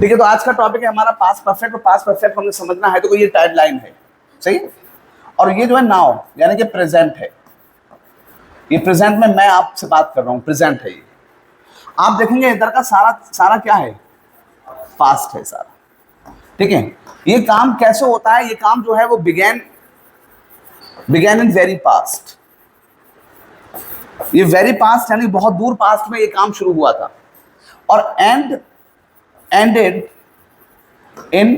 ठीक है, तो आज का टॉपिक है हमारा पास्ट परफेक्ट। और पास्ट परफेक्ट हमें समझना है तो ये टाइमलाइन है, सही। और ये जो है नाउ यानी कि प्रेजेंट है। ये प्रेजेंट में मैं आपसे बात कर रहा हूं, प्रेजेंट है ये। आप देखेंगे इधर का सारा सारा क्या है, पास्ट है सारा। ठीक है, ये काम कैसे होता है, ये काम जो है वो बिगैन इन वेरी पास्ट। ये वेरी पास्ट यानी बहुत दूर पास्ट में ये काम शुरू हुआ था और एंडेड इन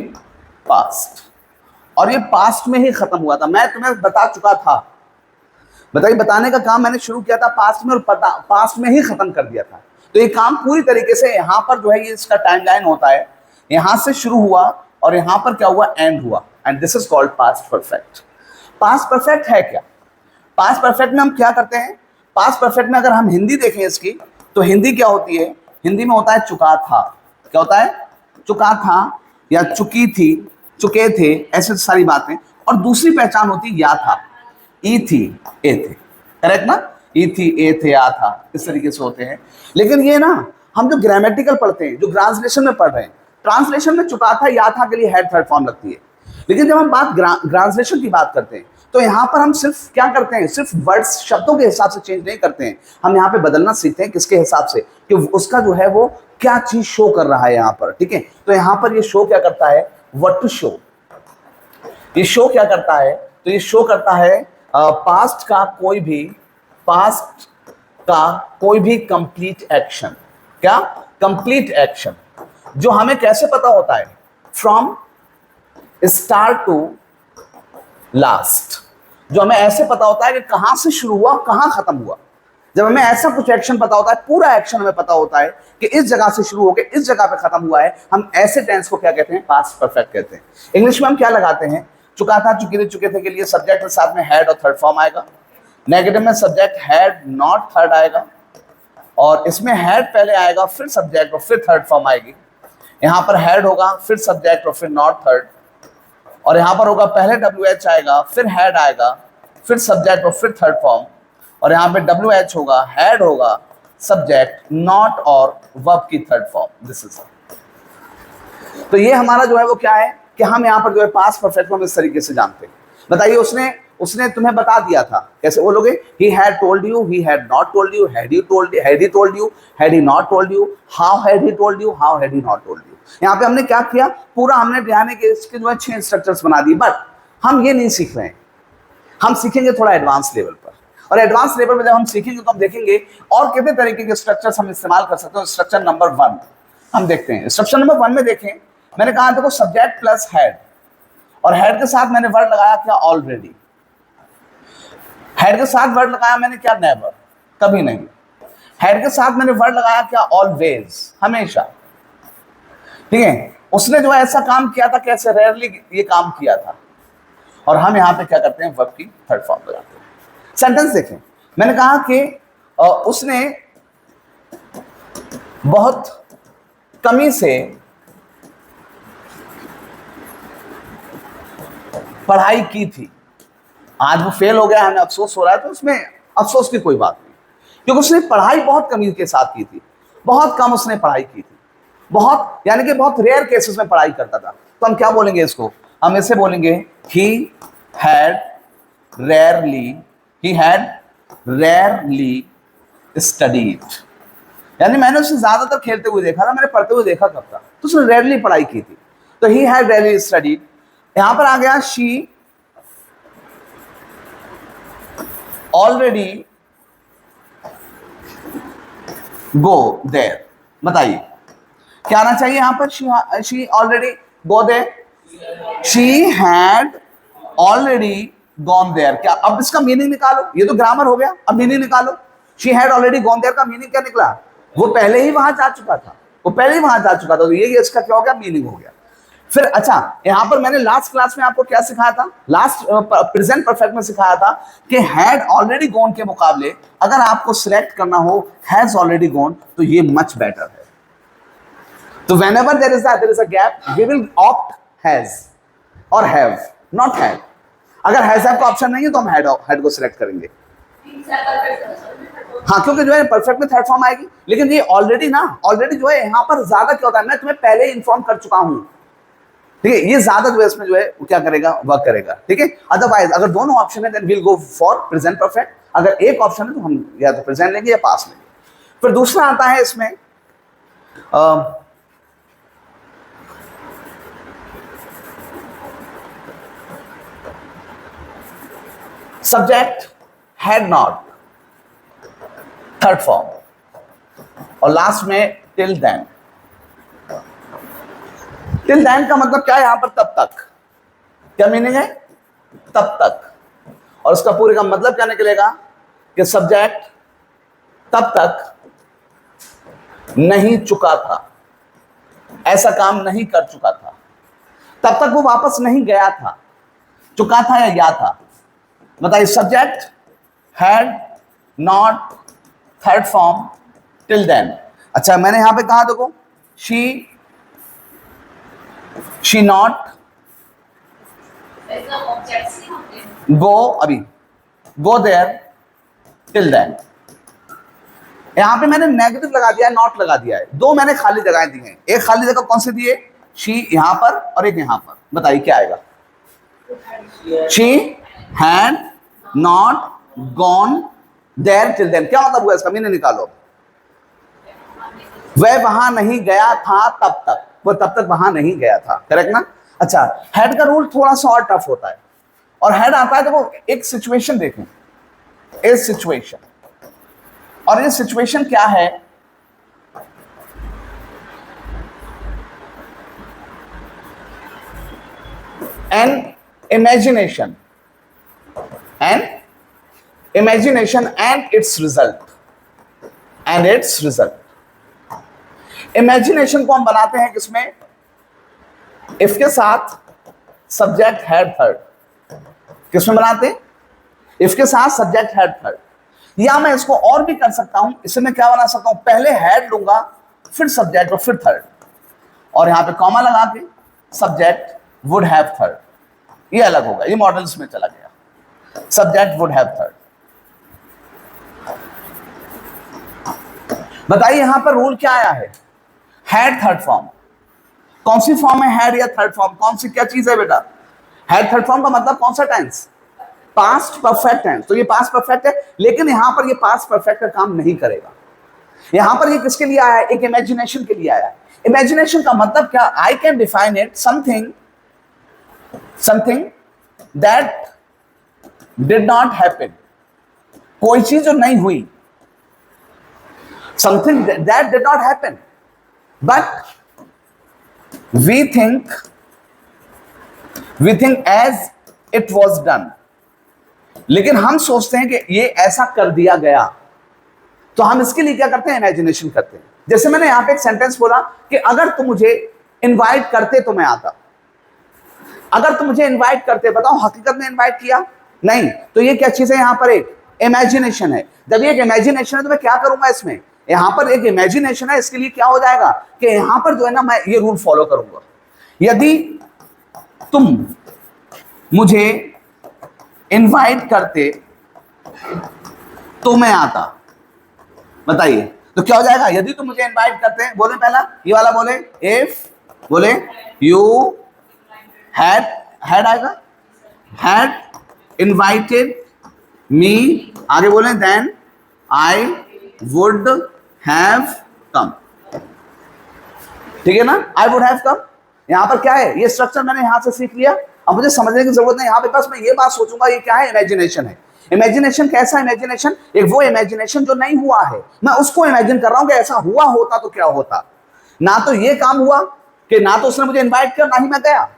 पास्ट, और ये पास्ट में ही खत्म हुआ था। मैं तुम्हें बता चुका था, बताने का काम मैंने शुरू किया था पास्ट में और पास्ट में ही खत्म कर दिया था। तो ये काम पूरी तरीके से यहां पर जो है ये इसका टाइमलाइन होता है, यहां से शुरू हुआ और यहां पर क्या हुआ, एंड हुआ। And this is called past perfect. Past perfect है क्या? पास्ट परफेक्ट में हम क्या करते हैं? पास्ट परफेक्ट में अगर हम हिंदी देखें इसकी, तो हिंदी क्या होती है? हिंदी में होता है चुका था। क्या होता है? चुका था या चुकी थी, चुके थे, ऐसे सारी बातें। और दूसरी पहचान होती या था, ई थी, ए थे। करेक्ट ना? ई थी, ए थे, आ था, इस तरीके से होते हैं। लेकिन ये ना हम जो ग्रामेटिकल पढ़ते हैं, जो ट्रांसलेशन में पढ़ रहे हैं, ट्रांसलेशन में चुका था या था के लिए हेड थर्ड फॉर्म लगती है। लेकिन जब हम बात ट्रांसलेशन की बात करते हैं तो यहाँ पर हम सिर्फ क्या करते हैं, सिर्फ वर्ड्स शब्दों के हिसाब से चेंज नहीं करते हैं, हम यहाँ पे बदलना सीखते हैं। किसके हिसाब से? कि उसका जो है वो क्या चीज शो कर रहा है यहाँ पर। ठीक है, तो यहाँ पर ये शो क्या करता है, व्हाट टू शो। ये शो क्या करता है? तो ये शो करता है पास्ट का कोई भी कंप्लीट एक्शन। क्या? Complete action. जो हमें कैसे पता होता है? From start to last. जो हमें ऐसे पता होता है कि कहां से शुरू हुआ, कहां खत्म हुआ। जब हमें ऐसा कुछ एक्शन पता होता है, पूरा एक्शन हमें पता होता है कि इस जगह से शुरू होकर इस जगह पे खत्म हुआ है, हम ऐसे टेंस को क्या कहते हैं? पास्ट परफेक्ट कहते हैं। इंग्लिश में हम क्या लगाते हैं? चुका था, चुके थे, चुके थे के लिए सब्जेक्ट के साथ में हैड और थर्ड फॉर्म आएगा। नेगेटिव में सब्जेक्ट हैड नॉट थर्ड आएगा, और इसमें हैड पहले आएगा, फिर सब्जेक्ट और फिर थर्ड फॉर्म आएगी। यहां पर हैड होगा, फिर सब्जेक्ट और फिर नॉट थर्ड। और यहां पर होगा पहले WH आएगा, फिर हैड आएगा, फिर सब्जेक्ट और फिर थर्ड फॉर्म। और यहां पे WH होगा, हैड होगा, सब्जेक्ट, नॉट और वर्ब की थर्ड फॉर्म। This is. तो ये हमारा जो है वो क्या है कि हम यहां पर जो है पास्ट परफेक्ट को हम इस तरीके से जानते हैं। बताइए, उसने तुम्हें बता दिया था, कैसे बोलोगे? He had told you, he had not told you, had he told you, had he not told you, how had he told you, how had he not told you. यहाँ पे हमने क्या किया? पूरा हमने ध्यान के इसके जो है 6 स्ट्रक्चर्स बना दिए। बट हम ये नहीं सीख रहे हैं, हम सीखेंगे थोड़ा एडवांस लेवल पर। और एडवांस लेवल में जब हम सीखेंगे तो हम देखेंगे और कितने तरीके के स्ट्रक्चर्स हम इस्तेमाल कर सकते हैं। स्ट्रक्चर नंबर 1 हम देखते हैं। स्ट्रक्चर नंबर 1 में देखें, मैंने कहा देखो सब्जेक्ट प्लस हैड, और हैड के साथ मैंने वर्ड लगाया क्या? ऑलरेडी। हैड के साथ वर्ड लगाया मैंने क्या? नेवर, कभी नहीं। हैड के साथ मैंने वर्ड लगाया क्या? ऑलवेज, हमेशा। ठीक है, उसने जो है ऐसा काम किया था, कैसे? रेयरली ये काम किया था। और हम यहां पे क्या करते हैं? वर्ब की थर्ड फॉर्म लगाते हैं। सेंटेंस देखें, मैंने कहा कि उसने बहुत कमी से पढ़ाई की थी। आज वो फेल हो गया, हमें अफसोस हो रहा है, तो उसमें अफसोस की कोई बात नहीं, क्योंकि उसने पढ़ाई बहुत कमी के साथ की थी। बहुत कम उसने पढ़ाई की थी, बहुत यानी कि बहुत रेयर केसेस में पढ़ाई करता था। तो हम क्या बोलेंगे इसको? हम इसे बोलेंगे ही हैड रेयरली स्टडीड। यानी मैंने उसे ज्यादातर खेलते हुए देखा था, मैंने पढ़ते हुए देखा कब था, तो उसने रेयरली पढ़ाई की थी। तो ही हैड रेयरली स्टडीड। यहां पर आ गया शी ऑलरेडी गो देयर। बताइए क्या आना चाहिए यहां पर? She already go there, she had already gone there. क्या? अब इसका मीनिंग निकालो, ये तो ग्रामर हो गया, अब मीनिंग निकालो। She had already gone there का मीनिंग क्या निकला? वो पहले ही वहां जा चुका था, तो ये इसका क्या हो गया? मीनिंग हो गया। फिर अच्छा, यहां पर मैंने लास्ट क्लास में आपको क्या सिखाया था? लास्ट प्रेजेंट परफेक्ट में सिखाया था कि हैड ऑलरेडी गॉन के मुकाबले अगर आपको सिलेक्ट करना हो हैज ऑलरेडी गॉन, तो ये मच बेटर है। तो whenever there is a gap, we will opt has or have, not had. अगर has have का ऑप्शन नहीं है तो हम had को सिलेक्ट करेंगे। हाँ, क्योंकि जो है परफेक्ट में थर्ड फॉर्म आएगी, लेकिन ये ऑलरेडी जो है यहाँ पर ज्यादा क्या होता है, मैं तुम्हें पहले ही इन्फॉर्म कर चुका हूं, ठीक है, ये ज्यादा जो है इसमें जो है वो क्या करेगा, वर्क करेगा, ठीक है। अदरवाइज अगर दोनों ऑप्शन है then we'll go for present perfect, अगर एक ऑप्शन है तो हम या तो प्रेजेंट लेंगे या पास्ट लेंगे। फिर दूसरा आता है इसमें subject had not, third form, और लास्ट में टिल देन। टिल देन का मतलब क्या है यहां पर, तब तक, क्या मीनिंग है, तब तक, और उसका पूरे का मतलब क्या निकलेगा कि सब्जेक्ट तब तक नहीं चुका था, ऐसा काम नहीं कर चुका था, तब तक वो वापस नहीं गया था, चुका था या गया था। बताइए, subject had not, third form, till then. अच्छा, मैंने यहां पे कहा देखो, शी नॉट गो, अभी गो देयर टिल देन। यहां पे मैंने नेगेटिव लगा दिया है, नॉट लगा दिया है, दो मैंने खाली जगह दी हैं। एक खाली जगह कौन सी दी है, शी यहां पर और एक यहां पर। बताइए क्या आएगा, she had not gone there till then. क्या मतलब हुआ इसका, मीनिंग निकालो। वह वहां नहीं गया था तब तक, वो तब तक वहां नहीं गया था, करेक्ट ना। अच्छा, हैड का रूल थोड़ा सा और टफ होता है, और हैड आता है देखो, एक सिचुएशन देखें, ए सिचुएशन, और ये सिचुएशन क्या है, N imagination and it's result. Imagination को हम बनाते हैं किसमें, इसके साथ सब्जेक्ट हैड थर्ड। किसमें बनाते हैं, इसके साथ सब्जेक्ट हैड थर्ड। या मैं इसको और भी कर सकता हूं, इसे मैं क्या बना सकता हूं, पहले हैड लूंगा, फिर सब्जेक्ट और फिर थर्ड, और यहां पे कॉमा लगा के सब्जेक्ट वुड हैव थर्ड। ये अलग होगा, ये मॉडल्स में चला गया, सब्जेक्ट वुड हैव थर्ड। बताइए यहां पर रूल क्या आया है, हैड थर्ड फॉर्म। कौन सी फॉर्म है, हैड या थर्ड फॉर्म, कौन सी क्या चीज है बेटा, हैड थर्ड फॉर्म का मतलब कौन सा टेंस, पास्ट परफेक्ट टेंस। तो ये पास्ट परफेक्ट है, लेकिन यहां पर ये पास्ट परफेक्ट का काम नहीं करेगा। यहां पर ये किसके लिए आया है, एक इमेजिनेशन के लिए आया है। इमेजिनेशन का मतलब क्या, I can define it something that did not happen, कोई चीज जो नहीं हुई, something that did not happen but we think as it was done. लेकिन हम सोचते हैं कि ये ऐसा कर दिया गया, तो हम इसके लिए क्या करते हैं, इमेजिनेशन करते हैं। जैसे मैंने यहां पे एक सेंटेंस बोला कि अगर तुम मुझे इनवाइट करते तो मैं आता। अगर तुम मुझे इनवाइट करते, बताओ हकीकत में इनवाइट किया नहीं, तो ये क्या चीज है, यहां पर एक इमेजिनेशन है। जब ये एक इमेजिनेशन है तो मैं क्या करूंगा, इसमें यहां पर एक इमेजिनेशन है, इसके लिए क्या हो जाएगा कि यहां पर जो है ना, मैं ये रूल फॉलो करूंगा, यदि तुम मुझे इनवाइट करते तो मैं आता। बताइए, तो क्या हो जाएगा, यदि तुम मुझे इनवाइट करते, बोले पहला ये वाला, बोले इफ, बोले यू हैड आएगा, हैड इनवाइटेड मी, आगे बोले then I would have come. ठीक है ना, आई वुड हैव कम। यहां पर क्या है, ये स्ट्रक्चर मैंने यहां से सीख लिया, अब मुझे समझने की जरूरत नहीं। यहां पे बस मैं ये बात सोचूंगा, ये क्या है, इमेजिनेशन है। इमेजिनेशन कैसा इमेजिनेशन, एक वो इमेजिनेशन जो नहीं हुआ है, मैं उसको इमेजिन कर रहा हूं कि ऐसा हुआ होता तो क्या होता। ना तो ये काम हुआ कि ना तो उसने मुझे इनवाइट किया, ना ही मैं गया,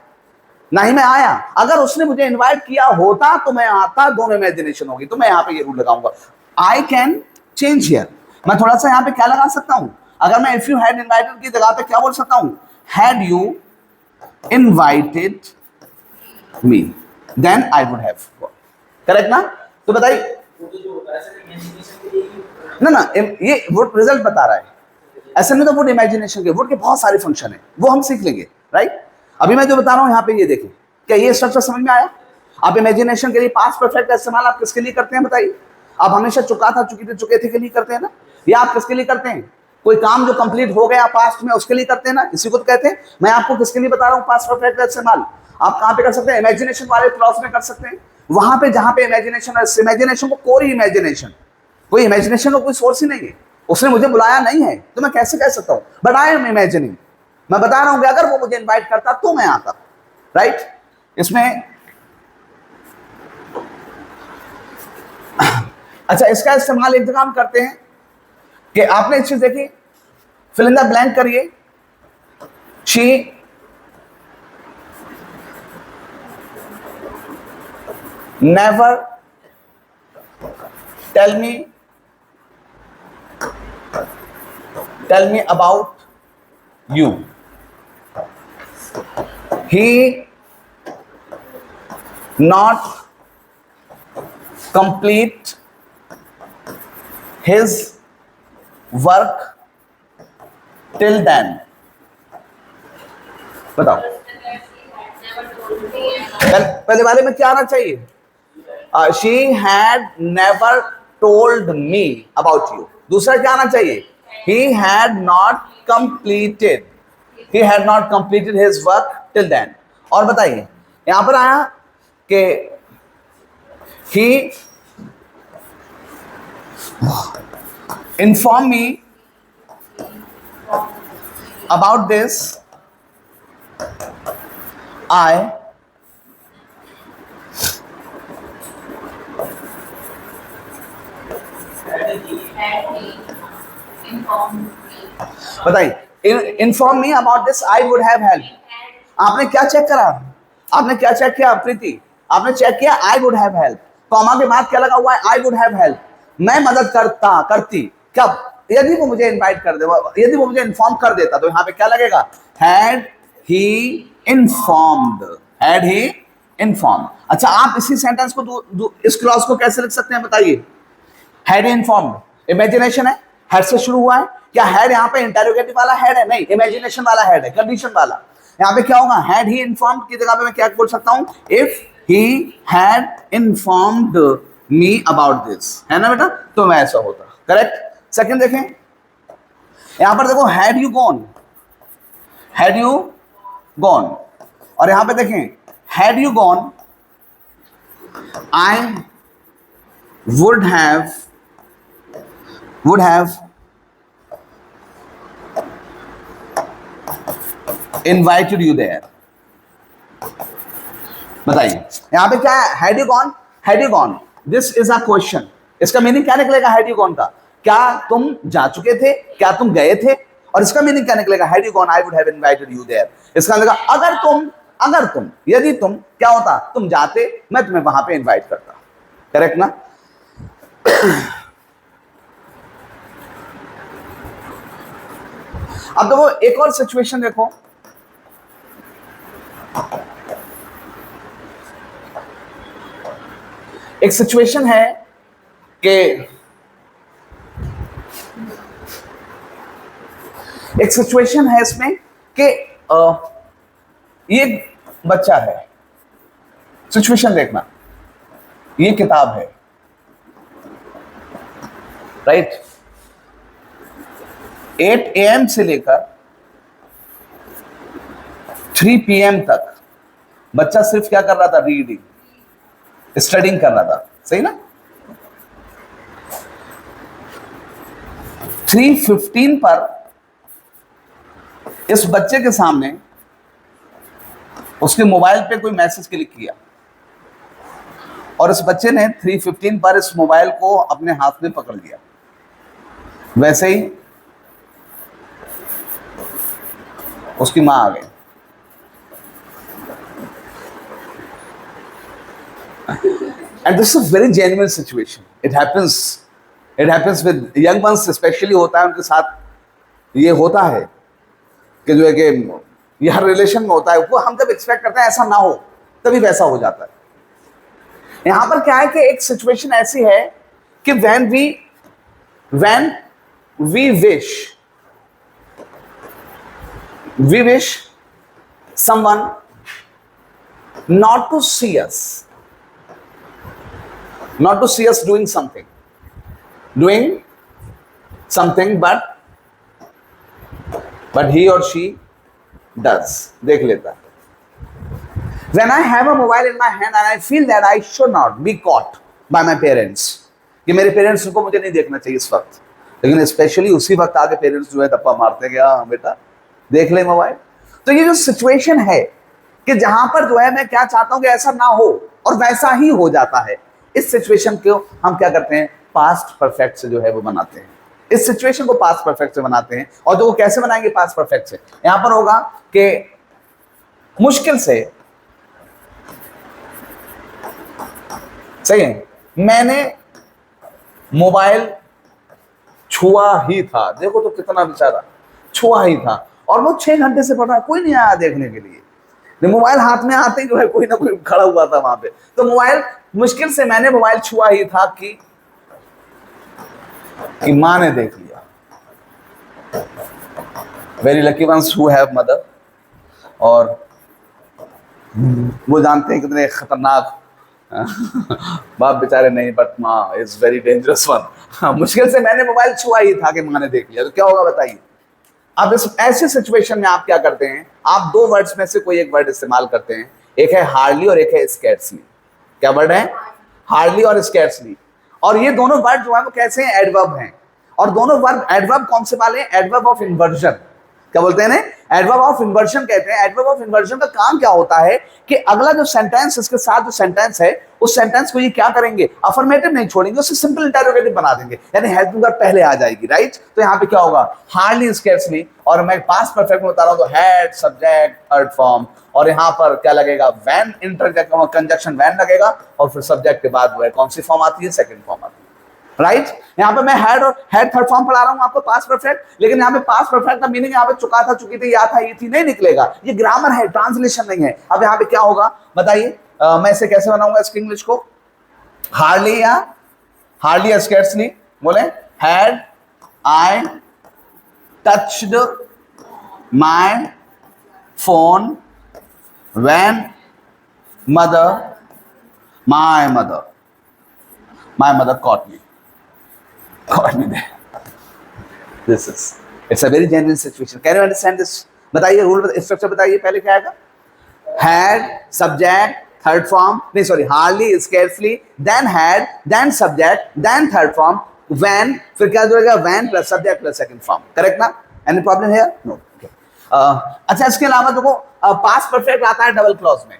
ना ही मैं आया। अगर उसने मुझे इनवाइट किया होता तो मैं आता, दोनों इमेजिनेशन होगी। तो मैं यहां पे ये रूल लगाऊंगा, आई कैन चेंज हियर। मैं थोड़ा सा यहां पे क्या लगा सकता हूं, अगर मैं इफ यू हैड इनवाइटेड की जगह पे क्या बोल सकता हूं, had you invited me then I would have gone. Correct ना। तो बताइए ना, ये वुड रिजल्ट बता रहा है, ऐसे में तो वुड इमेजिनेशन के, वुड के बहुत सारे फंक्शन है, वो हम सीख लेंगे, राइट। अभी मैं जो बता रहा हूं यहां पे ये देखें, क्या ये स्ट्रक्चर समझ में आया। आप इमेजिनेशन के लिए पास्ट परफेक्ट का इस्तेमाल आप किसके लिए करते हैं बताइए, आप हमेशा चुके थे के लिए करते हैं ना, या आप किसके लिए करते हैं? कोई काम जो कंप्लीट हो गया पास्ट में उसके लिए करते हैं ना, इसी को तो कहते हैं। मैं आपको किसके लिए बता रहा हूं पास्ट परफेक्ट का इस्तेमाल? आप कहां पे कर सकते हैं? इमेजिनेशन वाले क्लॉज में कर सकते हैं, वहां पे जहां पे इमेजिनेशन है। इमेजिनेशन को कोई इमेजिनेशन, कोई इमेजिनेशन का कोई सोर्स ही नहीं है, उसने मुझे बुलाया नहीं है, तो मैं कैसे कह सकता हूं? बट आई एम इमेजिनिंग, मैं बता रहा हूं कि अगर वो मुझे इन्वाइट करता तो मैं आता, राइट? इसमें अच्छा, इसका इस्तेमाल एक जगह हम करते हैं कि आपने एक चीज देखी, फिल इन द ब्लैंक करिए। She never tell me about you, he not complete his work till then। बताओ पहले वाले में क्या आना चाहिए? she had never told me about you। दूसरा क्या आना चाहिए? he had not completed his work till then। और बताइए, यहां पर आया कि he informed me about this, I बताइए, inform me about this I would have help. आपने क्या चेक करा? आपने क्या चेक किया प्रीति? आपने चेक किया आई वुड हैव हेल्प, कॉमा के बाद क्या लगा हुआ है? आई वुड हैव हेल्प, मैं मदद करती। कब? यदि वो मुझे इनवाइट कर दे, यदि वो मुझे इन्फॉर्म कर देता, तो यहां पे क्या लगेगा? Had he informed. अच्छा, आप इसी सेंटेंस को इस क्लॉज को कैसे लिख सकते हैं बताइए? हैड इन्फॉर्म्ड, इमेजिनेशन है, हैड से शुरू हुआ है। क्या हैड यहाँ पे इंटेरोगेटिव वाला हैड है? नहीं, इमेजिनेशन वाला हैड है, कंडीशन वाला। यहाँ पे क्या होगा? हैड ही इन्फॉर्म्ड की जगह पे मैं क्या बोल सकता हूं? If he had informed me about this, है ना बेटा? तो मैं ऐसा होता, करेक्ट। सेकंड देखें, यहां पर देखो, हैड यू गॉन, और यहां पे देखें, had you gone I would have invited you there। बताइए यहां पे क्या है? Had you gone, this is a question. इसका मीनिंग क्या निकलेगा हैड यू गॉन का? क्या तुम जा चुके थे? क्या तुम गए थे? और इसका मीनिंग क्या निकलेगा? Had you gone I would have invited you there. इसका मतलब अगर तुम, यदि तुम क्या होता? तुम जाते, मैं तुम्हें वहां पे इनवाइट करता। करेक्ट ना? अब देखो एक और सिचुएशन देखो, एक सिचुएशन है कि इसमें कि ये बच्चा है, सिचुएशन देखना, ये किताब है, राइट? 8 AM से लेकर 3 PM तक बच्चा सिर्फ क्या कर रहा था? रीडिंग, स्टडिंग कर रहा था, सही ना? 3:15 पर इस बच्चे के सामने उसके मोबाइल पे कोई मैसेज क्लिक किया, और इस बच्चे ने 3:15 पर इस मोबाइल को अपने हाथ में पकड़ लिया। वैसे ही उसकी मां आ गई। And this is a very genuine situation. It happens with young ones, especially होता है उनके साथ, ये होता है कि जो है कि ये हर रिलेशन में होता है। वो हम जब एक्सपेक्ट करते हैं ऐसा ना हो, तभी वैसा हो जाता है। यहां पर क्या है कि एक सिचुएशन ऐसी है कि when we wish someone not to see us doing something, doing something but he or she does, देख लेता है. When I have a mobile in my hand and I feel that I should not be caught by my parents, कि मेरे parents को मुझे नहीं देखना चाहिए इस वक्त, लेकिन स्पेशली उसी वक्त आगे पेरेंट्स जो है धप्पा मारते कि हाँ बेटा देख ले मोबाइल. तो ये जो सिचुएशन है कि जहां पर जो है मैं क्या चाहता हूं कि ऐसा ना हो और वैसा ही हो जाता है, इस सिचुएशन को हम क्या करते हैं, पास्ट परफेक्ट से जो है वो बनाते हैं. इस सिचुएशन को पास्ट परफेक्ट से बनाते हैं. और जो वो कैसे बनाएंगे पास्ट परफेक्ट से, यहां पर होगा कि मुश्किल से, सही है, मैंने मोबाइल छुआ ही था. देखो तो कितना बेचारा, छुआ ही था और वो 6 घंटे से पढ़ रहा, कोई नहीं आया देखने के लिए. मोबाइल हाथ में आते ही जो है कोई ना कोई खड़ा हुआ था वहां पे. तो मोबाइल, मुश्किल से मैंने मोबाइल छुआ ही था कि मां ने देख लिया. Very lucky ones who have mother. और वो जानते हैं कितने खतरनाक बाप बेचारे नहीं, बट माँ इज वेरी डेंजरस वन. मुश्किल से मैंने मोबाइल छुआ ही था कि मां ने देख लिया. तो क्या होगा बताइए. अब इस ऐसी सिचुएशन में आप क्या करते हैं, आप 2 वर्ड्स में से कोई एक वर्ड इस्तेमाल करते हैं. एक है हार्डली और एक है स्कैर्सली. क्या वर्ड है, हार्डली और स्कैर्सली. और ये दोनों वर्ड जो है वो कैसे हैं, एडवर्ब हैं. और दोनों वर्ड एडवर्ब कौन से वाले हैं, एडवर्ब ऑफ इन्वर्जन. क्या बोलते हैं ना, एडवर्ब ऑफ इन्वर्जन कहते हैं. एडवर्ब ऑफ इन्वर्जन का काम क्या होता है कि अगला जो सेंटेंस, इसके साथ जो सेंटेंस है, उस सेंटेंस को ये क्या करेंगे, अफर्मेटिव नहीं छोड़ेंगे, उससे सिंपल इंटरोगेटिव बना देंगे, यानी हेल्पिंग वर्ब पहले आ जाएगी. राइट. तो यहाँ पे क्या होगा, हार्डली स्कैर्सली. और मैं पास्ट परफेक्ट में बता रहा हूं तो हैड, सब्जेक्ट, थर्ड फॉर्म. और यहाँ पर क्या लगेगा, व्हेन, इंटरजेक्ट कंजक्शन व्हेन लगेगा. और फिर सब्जेक्ट के बाद वो है कौन सी फॉर्म आती है, सेकंड फॉर्म आती है. राइट. यहाँ पे मैं हैड और हैड थर्ड फॉर्म पढ़ा रहा हूँ आपको पास्ट परफेक्ट, लेकिन यहाँ पे पास्ट परफेक्ट का मीनिंग यहाँ पे चुका था, चुकी थी, या था, ये थी नहीं निकलेगा. ये ग्रामर है, ट्रांसलेशन नहीं है. अब यहाँ पे क्या होगा बताइए, मैं इसे कैसे बनाऊंगा इसके इंग्लिश को, हार्डली या हार्डली या स्कैर्सली. बोले had I touched my phone when my mother caught me there. This is, it's a very genuine situation. Can you understand this? बताइए रूल, स्ट्रक्चर बताइए. पहले क्या आएगा, had, subject, third form, नहीं sorry, hardly, scarcely, then had, then subject, then third form, when, फिर क्या जुड़ेगा, when plus subject plus second form. Correct ना? Any problem here? No. Okay. अच्छा, इसके अलावा देखो पास्ट परफेक्ट आता है डबल क्लॉज में.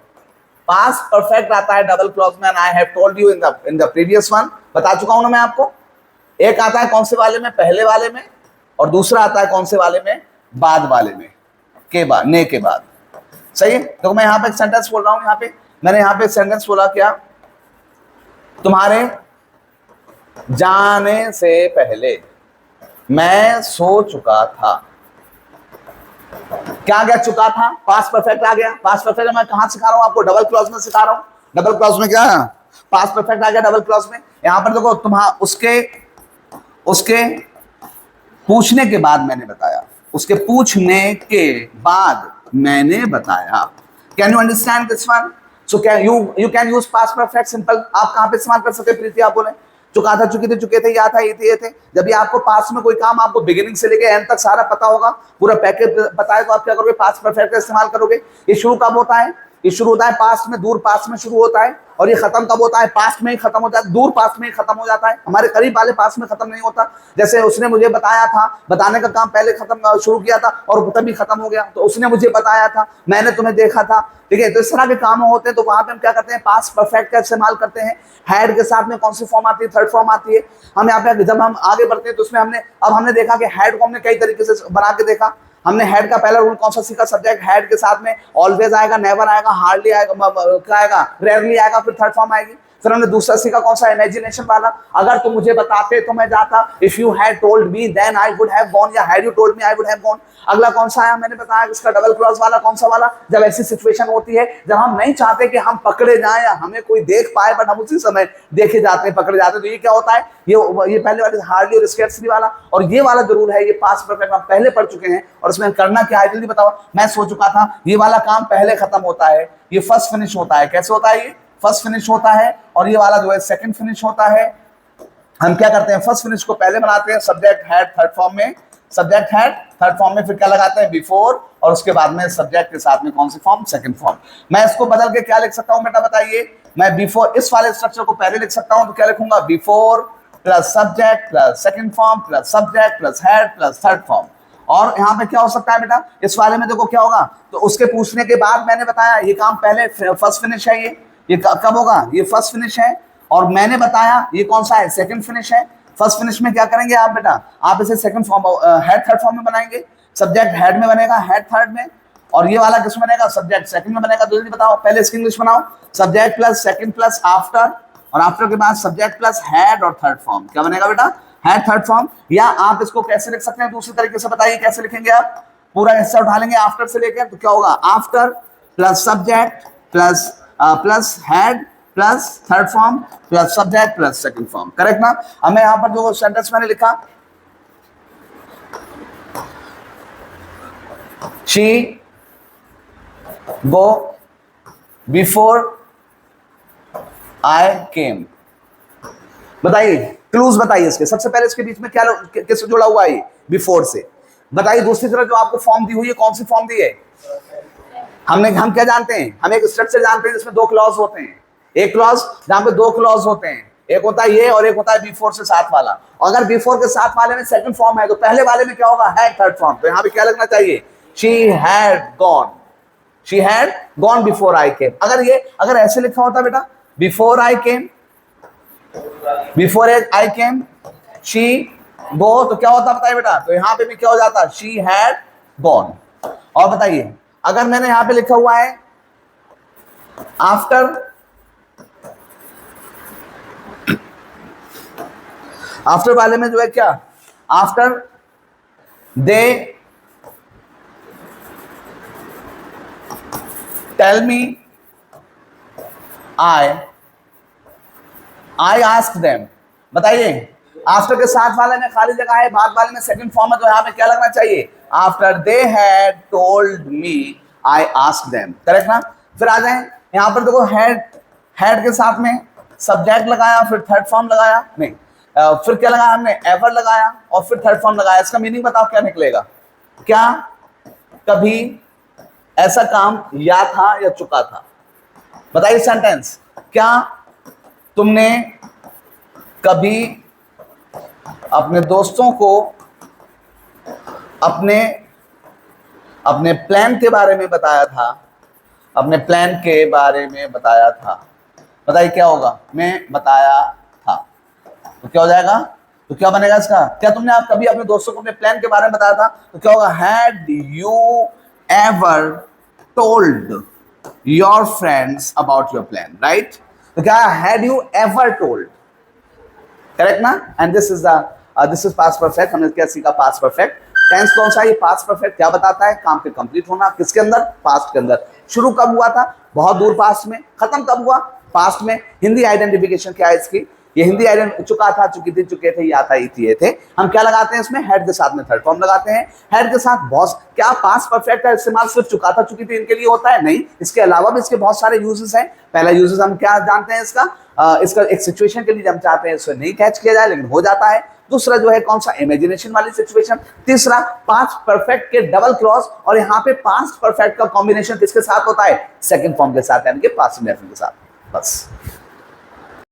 पास्ट परफेक्ट आता है डबल क्लॉज में. I have told you in the previous one, बता चुका हूं ना मैं आपको. एक आता है कौन से वाले में, पहले वाले में, और दूसरा आता है कौन से वाले में, बाद वाले में, के बाद, ने के बाद. सही है. तो मैं यहाँ पे एक सेंटेंस बोल रहा हूं. यहाँ पे मैंने यहाँ पे सेंटेंस बोला क्या, तुम्हारे जाने से पहले मैं सो चुका था. क्या आ गया, चुका था. पास्ट परफेक्ट आ गया. पास्ट परफेक्ट मैं कहां सिखा रहा हूं आपको, डबल क्लॉज में सिखा रहा हूं. डबल क्लॉज में क्या है, पास्ट परफेक्ट आ गया डबल क्लॉज में. यहां पर देखो, तुम्हारा उसके पूछने के बाद मैंने बताया, उसके पूछने के बाद मैंने बताया. Can you understand this one? So can you can use past perfect simple. आप कहां पे इस्तेमाल कर सकते हैं प्रीति, आप बोले चुका था, चुके थे, चुके थे, या था, ये थे. जब भी आपको पास्ट में कोई काम आपको बिगिनिंग से लेके एंड तक सारा पता होगा, पूरा पैकेज पता है, तो आप क्या करोगे, पास्ट परफेक्ट का इस्तेमाल करोगे. ये शुरू कब होता है, ये शुरू होता है पास्ट में, दूर पास्ट में शुरू होता है. और ये खत्म कब होता है, पास्ट में ही खत्म हो जाता है, दूर पास्ट में ही खत्म हो जाता है. हमारे करीब वाले पास्ट में खत्म नहीं होता. जैसे उसने मुझे बताया था, बताने का काम पहले खत्म शुरू किया था और तभी खत्म हो गया. तो उसने मुझे बताया था, मैंने तुम्हें देखा था. ठीक है. तो इस तरह के काम होते हैं. तो वहां पे हम क्या करते हैं, पास्ट परफेक्ट का इस्तेमाल करते हैं. हैड के साथ में कौन सी फॉर्म आती है, थर्ड फॉर्म आती है. हम यहाँ पे जब हम आगे बढ़ते हैं तो उसमें हमने देखा कि हैड को हमने कई तरीके से बना के देखा. हमने हेड का पहला रूल कौन सा सीखा, सब्जेक्ट हेड के साथ में ऑलवेज आएगा, नेवर आएगा, हार्डली आएगा, क्या आएगा, रेयरली आएगा, फिर थर्ड फॉर्म आएगी. फिर हमने दूसरा सीखा कौन सा, इमेजिनेशन वाला. अगर तुम मुझे बताते तो मैं जाता, if you had told me then I would have gone, या had you told me I would have gone. अगला कौन सा आया, मैंने बताया इसका डबल क्लॉज वाला. कौन सा वाला, जब ऐसी सिचुएशन होती है जब हम नहीं चाहते कि हम पकड़े जाएं या हमें कोई देख पाए, बट हम उसी समय देखे जाते हैं, पकड़े जाते हैं. तो ये क्या होता है, ये पहले वाले हार्डली और स्कैर्सली वाला. और ये वाला जरूर है, ये पास्ट परफेक्ट हम पहले पढ़ चुके हैं. और इसमें करना क्या है जल्दी बताओ. मैं सो चुका था, ये वाला काम पहले खत्म होता है, ये फर्स्ट फिनिश होता है. कैसे होता है, ये फर्स्ट फिनिश होता है. और ये वाला जो है सेकंड फिनिश होता है. हम क्या करते हैं, फर्स्ट फिनिश को पहले बनाते हैं, सब्जेक्ट हैड थर्ड फॉर्म में, सब्जेक्ट हैड थर्ड फॉर्म में, फिर क्या लगाते हैं, बिफोर, और उसके बाद में सब्जेक्ट के साथ में कौन सी फॉर्म, सेकंड फॉर्म। मैं इसको बदल के क्या लिख सकता हूं बेटा बताइए, मैं बिफोर इस वाले स्ट्रक्चर को पहले लिख सकता हूं, तो क्या लिखूंगा, before plus subject plus second form plus subject plus had plus third form. और यहां पे क्या हो सकता है बेटा, इस वाले में देखो क्या होगा, तो उसके पूछने के बाद मैंने बताया ये काम पहले फर्स्ट फिनिश है, ये कब होगा, ये फर्स्ट फिनिश है, और मैंने बताया ये कौन सा है, सेकंड फिनिश है। फर्स्ट फिनिश में क्या करेंगे आप बेटा, आप इसे second form head third form में बनाएंगे, सब्जेक्ट हेड में बनेगा, हेड थर्ड में, और ये वाला किस में बनेगा, सब्जेक्ट सेकंड में बनेगा। जल्दी बताओ, पहले इसकी इंग्लिश बनाओ, subject plus second plus after, और आफ्टर के बाद सब्जेक्ट प्लस हेड और थर्ड फॉर्म, क्या बनेगा बेटा, हेड थर्ड फॉर्म। या आप इसको कैसे लिख सकते हैं, दूसरी तरीके से बताइए कैसे लिखेंगे आप, पूरा हिस्सा उठा लेंगे आफ्टर से लेकर, तो क्या होगा, after plus subject plus plus head plus third form plus subject plus second form, correct ना। हमें यहां पर जो सेंटेंस मैंने लिखा, शी गो बिफोर आई केम, बताइए क्लूज बताइए इसके, सबसे पहले इसके बीच में क्या किससे जुड़ा हुआ है, बिफोर से। बताइए दूसरी तरफ जो आपको फॉर्म दी हुई है, कौन सी फॉर्म दी है, हम क्या जानते हैं, हम एक स्ट्रक्चर जानते हैं जिसमें दो क्लॉज होते हैं, एक क्लॉज जहां पे दो क्लॉज होते हैं, एक होता है ये और एक होता है बिफोर से साथ वाला। अगर बिफोर के साथ वाले में सेकंड फॉर्म है तो पहले वाले में क्या होगा, हैड थर्ड फॉर्म। तो यहां पे क्या लगना चाहिए, she had gone, she had gone before I came. अगर ऐसे लिखा होता बेटा, before I came, before I came she go, तो क्या होता बताइए बेटा, तो यहां पे भी क्या हो जाता, शी हैड गॉन। और बताइए अगर मैंने यहां पे लिखा हुआ है आफ्टर, आफ्टर वाले में जो है क्या, after they tell me I ask them, बताइए आफ्टर के साथ वाले में खाली जगह है, बाद वाले में सेकंड फॉर्म है, तो यहां पे क्या लगना चाहिए, after they had told me I ask them, correct ना। फिर आ जाए यहां पर देखो, हेड के साथ में सब्जेक्ट लगाया, फिर थर्ड फॉर्म लगाया, नहीं फिर क्या लगाया हमने, एवर लगाया और फिर थर्ड फॉर्म लगाया। इसका मीनिंग बताओ क्या निकलेगा, क्या कभी ऐसा काम या था या चुका था, बताइए सेंटेंस, क्या तुमने कभी अपने दोस्तों को अपने अपने प्लान के बारे में बताया था, अपने प्लान के बारे में बताया था, बताइए क्या होगा, मैं बताया था, तो क्या हो जाएगा, तो क्या बनेगा इसका, क्या तुमने आप कभी अपने दोस्तों को अपने प्लान के बारे में बताया था, तो क्या होगा, had you ever told your friends about your plan, right. तो क्या had you ever told, correct ना। And this is past perfect, हमने क्या सीखा, पास्ट परफेक्ट। टेंस कौन सा है, ये पास्ट परफेक्ट क्या बताता है, काम के कंप्लीट होना, किसके अंदर, पास्ट के अंदर। शुरू कब हुआ था, बहुत दूर पास्ट में, खत्म कब हुआ, पास्ट में। हिंदी आइडेंटिफिकेशन क्या है इसकी, ये हिंदी आइडेंट चुका था, चुकी थी, चुके थे, या था, ये थे। हम क्या लगाते हैं इसमें, हेड के साथ में थर्ड फॉर्म लगाते हैं, हेड के साथ बहुत, क्या पास्ट परफेक्ट का इस्तेमाल सिर्फ चुका था, चुकी थी इनके लिए होता है, नहीं, इसके अलावा भी इसके बहुत सारे यूजेस हैं। पहला यूजेस हम क्या जानते हैं इसका, इसका एक सिचुएशन के लिए हम चाहते हैं इसको नहीं कैच किया जाए लेकिन हो जाता है। दूसरा जो है कौन सा, इमेजिनेशन वाली सिचुएशन। तीसरा पास्ट परफेक्ट के डबल क्लॉज, और यहाँ पे पास्ट परफेक्ट का कॉम्बिनेशन किसके साथ होता है, सेकंड फॉर्म के साथ, यानी कि पास्ट इंडेफिनिट के साथ, बस।